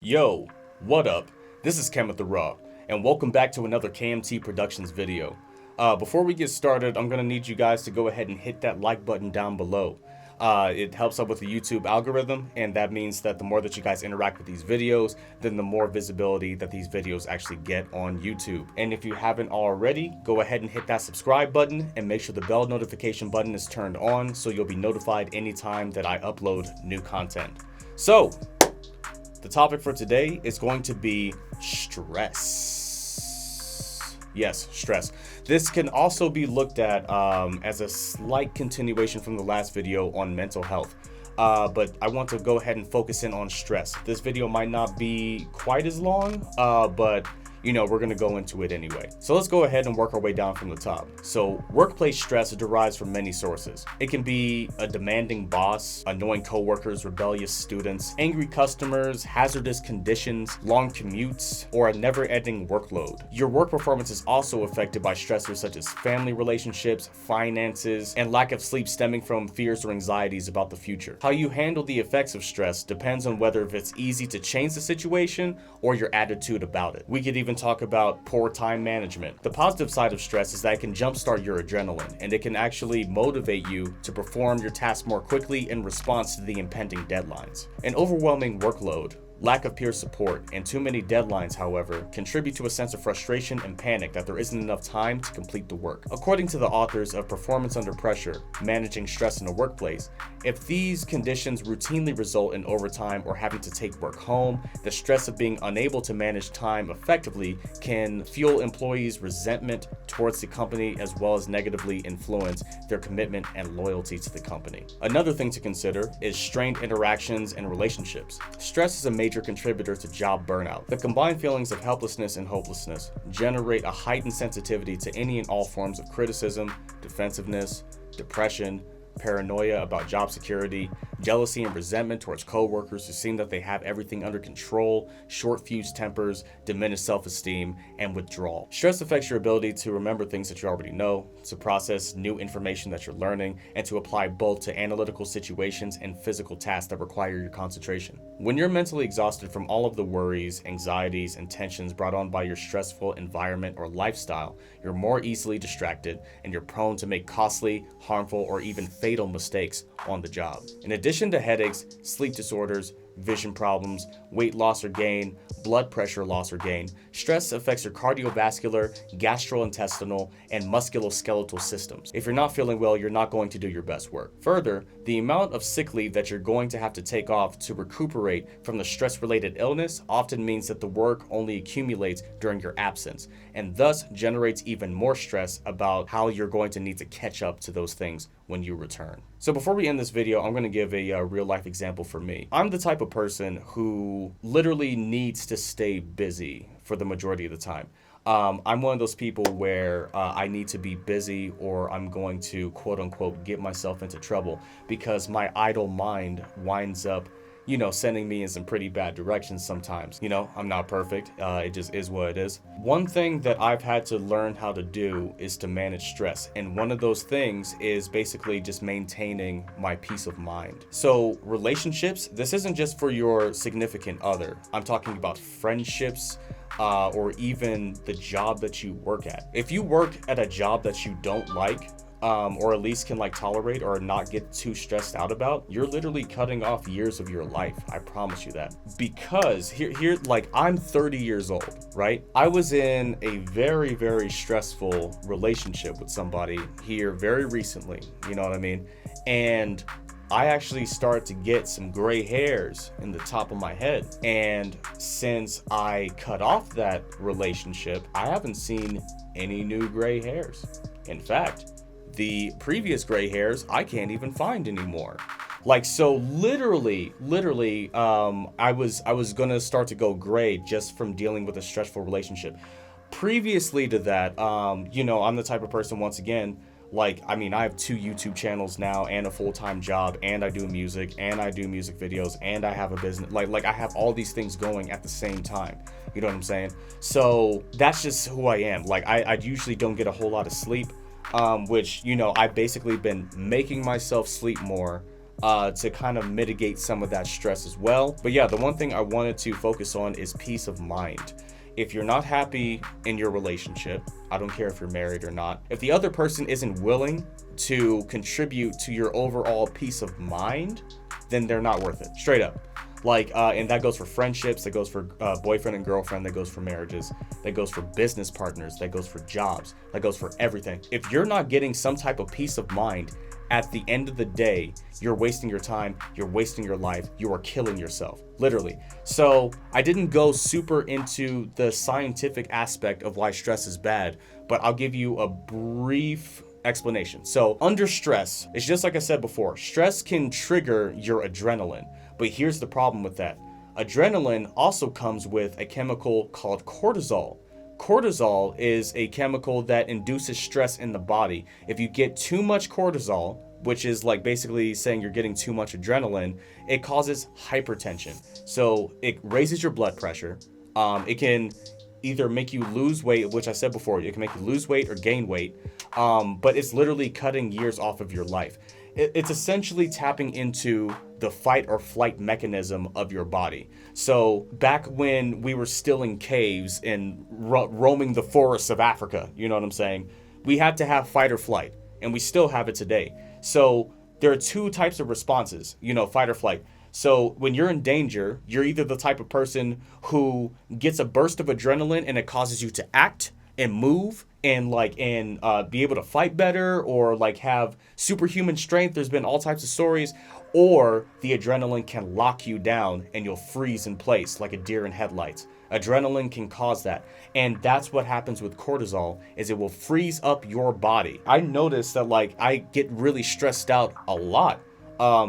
Yo, what up? This is KMT the Ra, and welcome back to another KMT Productions video. Before we get started, I'm gonna need you guys to go ahead and hit that like button down below. It helps out with the YouTube algorithm, and that means that the more that you guys interact with these videos, then the more visibility that these videos actually get on YouTube. And if you haven't already, go ahead and hit that subscribe button and make sure the bell notification button is turned on so you'll be notified anytime that I upload new content. So, the topic for today is going to be stress. Yes, stress. This can also be looked at as a slight continuation from the last video on mental health. But I want to go ahead and focus in on stress. This video might not be quite as long, but you know, we're going to go into it anyway. So let's go ahead and work our way down from the top. So workplace stress derives from many sources. It can be a demanding boss, annoying coworkers, rebellious students, angry customers, hazardous conditions, long commutes, or a never-ending workload. Your work performance is also affected by stressors such as family relationships, finances, and lack of sleep stemming from fears or anxieties about the future. How you handle the effects of stress depends on whether if it's easy to change the situation or your attitude about it. We could even talk about poor time management. The positive side of stress is that it can jumpstart your adrenaline, and it can actually motivate you to perform your tasks more quickly in response to the impending deadlines. An overwhelming workload, lack of peer support, and too many deadlines, however, contribute to a sense of frustration and panic that there isn't enough time to complete the work. According to the authors of Performance Under Pressure, Managing Stress in the Workplace, if these conditions routinely result in overtime or having to take work home, the stress of being unable to manage time effectively can fuel employees' resentment towards the company as well as negatively influence their commitment and loyalty to the company. Another thing to consider is strained interactions and relationships. Stress is a major contributor to job burnout. The combined feelings of helplessness and hopelessness generate a heightened sensitivity to any and all forms of criticism, defensiveness, depression, paranoia about job security, jealousy and resentment towards coworkers who seem that they have everything under control, short-fused tempers, diminished self-esteem, and withdrawal. Stress affects your ability to remember things that you already know, to process new information that you're learning, and to apply both to analytical situations and physical tasks that require your concentration. When you're mentally exhausted from all of the worries, anxieties, and tensions brought on by your stressful environment or lifestyle, you're more easily distracted, and you're prone to make costly, harmful, or even fatal mistakes on the job. In addition to headaches, sleep disorders, vision problems, weight loss or gain, blood pressure loss or gain, stress affects your cardiovascular, gastrointestinal, and musculoskeletal systems. If you're not feeling well, you're not going to do your best work. Further, the amount of sick leave that you're going to have to take off to recuperate from the stress-related illness often means that the work only accumulates during your absence, and thus generates even more stress about how you're going to need to catch up to those things when you return. So before we end this video, I'm going to give a real life example for me. I'm the type of person who literally needs to stay busy for the majority of the time. I'm one of those people where I need to be busy or I'm going to quote unquote get myself into trouble because my idle mind winds up, you know, sending me in some pretty bad directions sometimes. You know, I'm not perfect. It just is what it is. One thing that I've had to learn how to do is to manage stress. And one of those things is basically just maintaining my peace of mind. So relationships, this isn't just for your significant other. I'm talking about friendships, or even the job that you work at. If you work at a job that you don't like, or at least can like tolerate or not get too stressed out about, you're literally cutting off years of your life. I promise you that. Because here, like I'm 30 years old, right? I was in a very, very stressful relationship with somebody here very recently, you know what I mean? And I actually started to get some gray hairs in the top of my head. And since I cut off that relationship, I haven't seen any new gray hairs. In fact, the previous gray hairs I can't even find anymore. Like, so literally, I was gonna start to go gray just from dealing with a stressful relationship. Previously to that, you know, I'm the type of person, once again, like, I mean, I have 2 YouTube channels now and a full-time job, and I do music, and I do music videos, and I have a business. Like I have all these things going at the same time. You know what I'm saying? So that's just who I am. Like, I usually don't get a whole lot of sleep, which, you know, I've basically been making myself sleep more to kind of mitigate some of that stress as well. But yeah, the one thing I wanted to focus on is peace of mind. If you're not happy in your relationship, I don't care if you're married or not, if the other person isn't willing to contribute to your overall peace of mind, then they're not worth it. Straight up. Like, and that goes for friendships, that goes for boyfriend and girlfriend, that goes for marriages, that goes for business partners, that goes for jobs, that goes for everything. If you're not getting some type of peace of mind, at the end of the day, you're wasting your time, you're wasting your life, you are killing yourself, literally. So I didn't go super into the scientific aspect of why stress is bad, but I'll give you a brief explanation. So under stress, it's just like I said before, stress can trigger your adrenaline. But here's the problem with that. Adrenaline also comes with a chemical called cortisol. Cortisol is a chemical that induces stress in the body. If you get too much cortisol, which is like basically saying you're getting too much adrenaline, it causes hypertension. So it raises your blood pressure. It can either make you lose weight, which I said before, it can make you lose weight or gain weight. But it's literally cutting years off of your life. It's essentially tapping into the fight or flight mechanism of your body. So back when we were still in caves and roaming the forests of Africa, you know what I'm saying? We had to have fight or flight, and we still have it today. So there are two types of responses, you know, fight or flight. So when you're in danger, you're either the type of person who gets a burst of adrenaline and it causes you to act and move and be able to fight better, or like have superhuman strength. There's been all types of stories. Or the adrenaline can lock you down and you'll freeze in place like a deer in headlights. Adrenaline can cause that. And that's what happens with cortisol, is it will freeze up your body. I noticed that like I get really stressed out a lot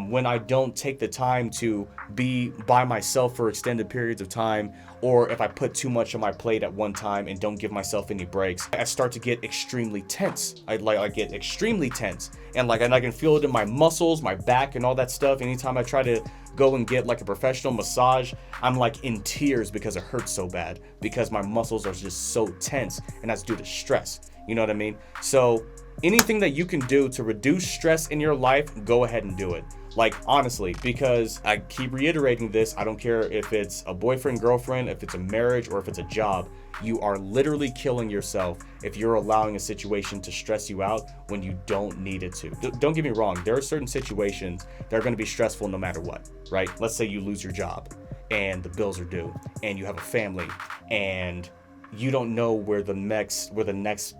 when I don't take the time to be by myself for extended periods of time, or if I put too much on my plate at one time and don't give myself any breaks. I start to get extremely tense. I get extremely tense, and I can feel it in my muscles, my back, and all that stuff. Anytime I try to go and get like a professional massage, I'm like in tears because it hurts so bad, because my muscles are just so tense, and that's due to stress. You know what I mean? So anything that you can do to reduce stress in your life, go ahead and do it. Like, honestly, because I keep reiterating this, I don't care if it's a boyfriend, girlfriend, if it's a marriage, or if it's a job, you are literally killing yourself if you're allowing a situation to stress you out when you don't need it to. Don't get me wrong, there are certain situations that are going to be stressful no matter what, right? Let's say you lose your job and the bills are due, and you have a family, and you don't know where the next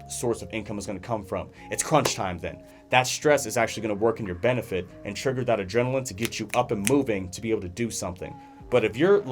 source of income is going to come from. It's crunch time then. That stress is actually going to work in your benefit and trigger that adrenaline to get you up and moving to be able to do something. But if you're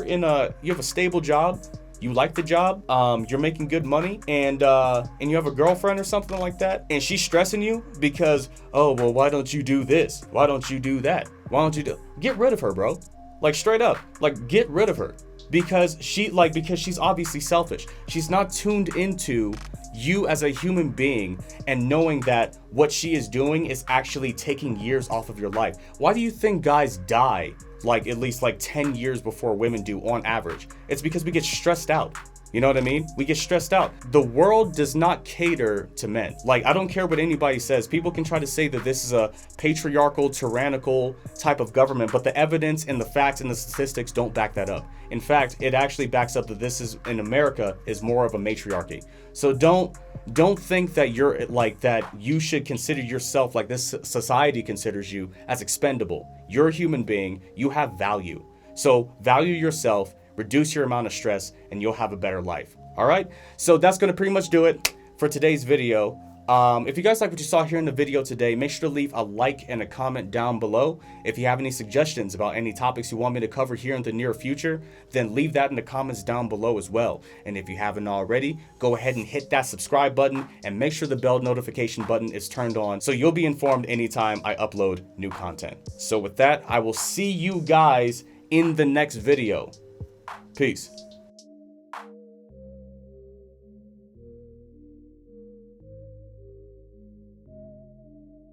you have a stable job, you like the job, you're making good money, and you have a girlfriend or something like that, and she's stressing you because, oh, well, why don't you do this? Why don't you do that? Why don't you get rid of her, bro? Like, straight up, like, get rid of her. Because she's obviously selfish. She's not tuned into you as a human being and knowing that what she is doing is actually taking years off of your life. Why do you think guys die like at least like 10 years before women do on average? It's because we get stressed out. You know what I mean? We get stressed out. The world does not cater to men. Like, I don't care what anybody says. People can try to say that this is a patriarchal, tyrannical type of government, but the evidence and the facts and the statistics don't back that up. In fact, it actually backs up that this is, in America, is more of a matriarchy. So don't think that you're like that you should consider yourself like this society considers you as expendable. You're a human being. You have value. So value yourself. Reduce your amount of stress, and you'll have a better life. All right, so that's going to pretty much do it for today's video. If you guys like what you saw here in the video today, make sure to leave a like and a comment down below. If you have any suggestions about any topics you want me to cover here in the near future, then leave that in the comments down below as well. And if you haven't already, go ahead and hit that subscribe button and make sure the bell notification button is turned on so you'll be informed anytime I upload new content. So with that, I will see you guys in the next video. Peace.